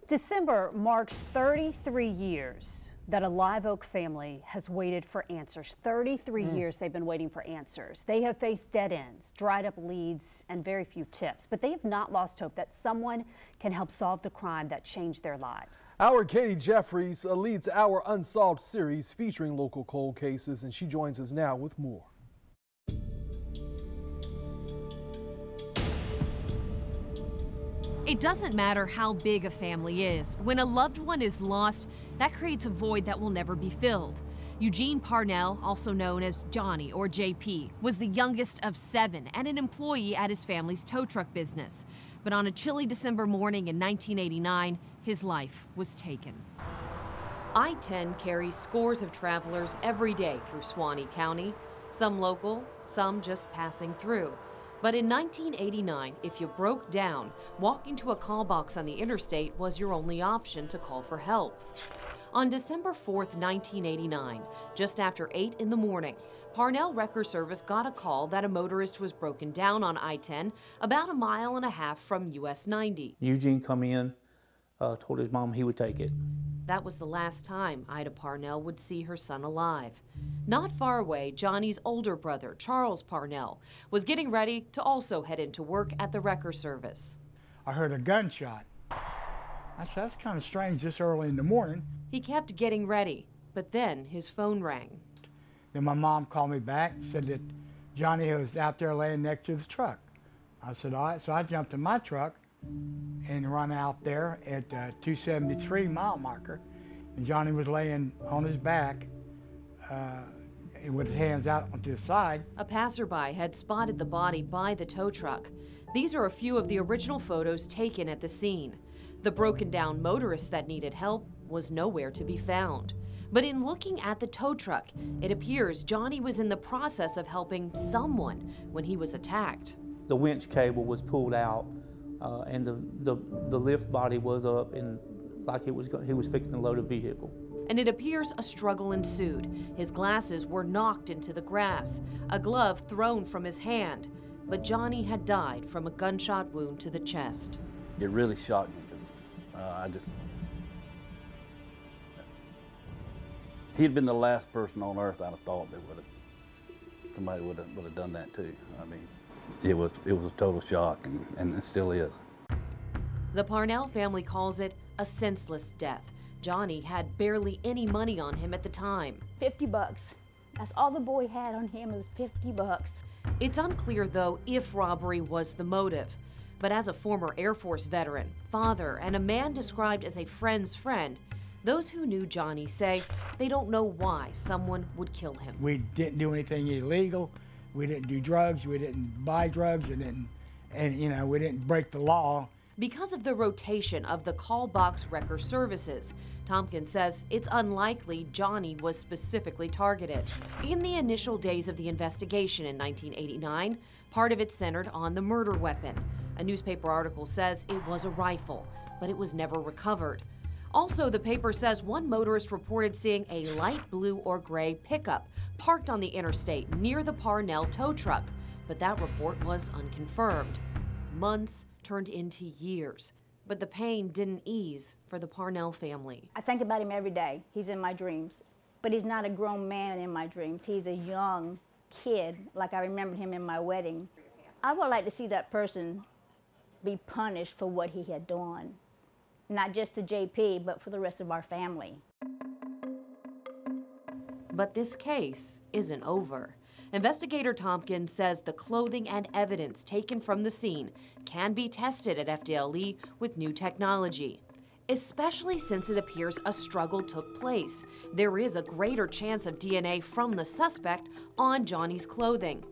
December marks 33 years that a Live Oak family has waited for answers. 33 years they've been waiting for answers. They have faced dead ends, dried up leads, and very few tips. But they have not lost hope that someone can help solve the crime that changed their lives. Our Katie Jeffries leads our Unsolved series featuring local cold cases, and she joins us now with more. It doesn't matter how big a family is. When a loved one is lost, that creates a void that will never be filled. Eugene Parnell, also known as Johnny or JP, was the youngest of 7 and an employee at his family's tow truck business. But on a chilly December morning in 1989, his life was taken. I-10 carries scores of travelers every day through Suwannee County, some local, some just passing through. But in 1989, if you broke down, walking to a call box on the interstate was your only option to call for help. On December 4th, 1989, just after 8 in the morning, Parnell Wrecker Service got a call that a motorist was broken down on I-10 about 1.5 miles from US 90. Eugene come in, told his mom he would take it. That was the last time Ida Parnell would see her son alive. Not far away, Johnny's older brother, Charles Parnell, was getting ready to also head into work at the Wrecker Service. I heard a gunshot. I said, that's kind of strange this early in the morning. He kept getting ready, but then his phone rang. Then my mom called me back, said that Johnny was out there laying next to the truck. I said, all right, so I jumped in my truck and run out there at 273 mile marker, and Johnny was laying on his back with his hands out onto the side. A passerby had spotted the body by the tow truck. These are a few of the original photos taken at the scene. The broken down motorist that needed help was nowhere to be found. But in looking at the tow truck, it appears Johnny was in the process of helping someone when he was attacked. The winch cable was pulled out, and the lift body was up, and like he was fixing to load a vehicle. And it appears a struggle ensued. His glasses were knocked into the grass, a glove thrown from his hand. But Johnny had died from a gunshot wound to the chest. It really shocked me because he'd been the last person on earth I'd have thought that somebody would have done that too. I mean, it was a total shock, and it still is. The Parnell family calls it a senseless death. Johnny had barely any money on him at the time. 50 bucks. That's all the boy had on him was 50 bucks. It's unclear, though, if robbery was the motive. But as a former Air Force veteran, father, and a man described as a friend's friend, those who knew Johnny say they don't know why someone would kill him. We didn't do anything illegal. We didn't do drugs. We didn't buy drugs. We didn't break the law. Because of the rotation of the call box wrecker services, Tompkins says it's unlikely Johnny was specifically targeted. In the initial days of the investigation in 1989, part of it centered on the murder weapon. A newspaper article says it was a rifle, but it was never recovered. Also, the paper says one motorist reported seeing a light blue or gray pickup parked on the interstate near the Parnell tow truck, but that report was unconfirmed. Months turned into years, but the pain didn't ease for the Parnell family. I think about him every day. He's in my dreams, but he's not a grown man in my dreams. He's a young kid, like I remembered him in my wedding. I would like to see that person be punished for what he had done, not just to JP, but for the rest of our family. But this case isn't over. Investigator Tompkins says the clothing and evidence taken from the scene can be tested at FDLE with new technology. Especially since it appears a struggle took place. There is a greater chance of DNA from the suspect on Johnny's clothing.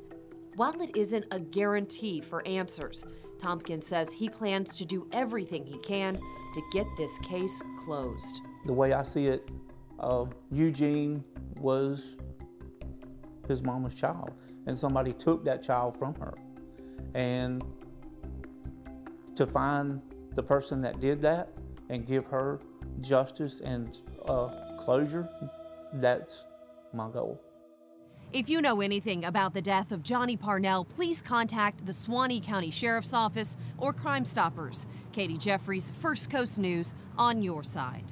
While it isn't a guarantee for answers, Tompkins says he plans to do everything he can to get this case closed. The way I see it, Eugene was his mama's child, and somebody took that child from her. And to find the person that did that and give her justice and closure, that's my goal. If you know anything about the death of Johnny Parnell, please contact the Suwannee County Sheriff's Office or Crime Stoppers. Katie Jeffries, First Coast News, on your side.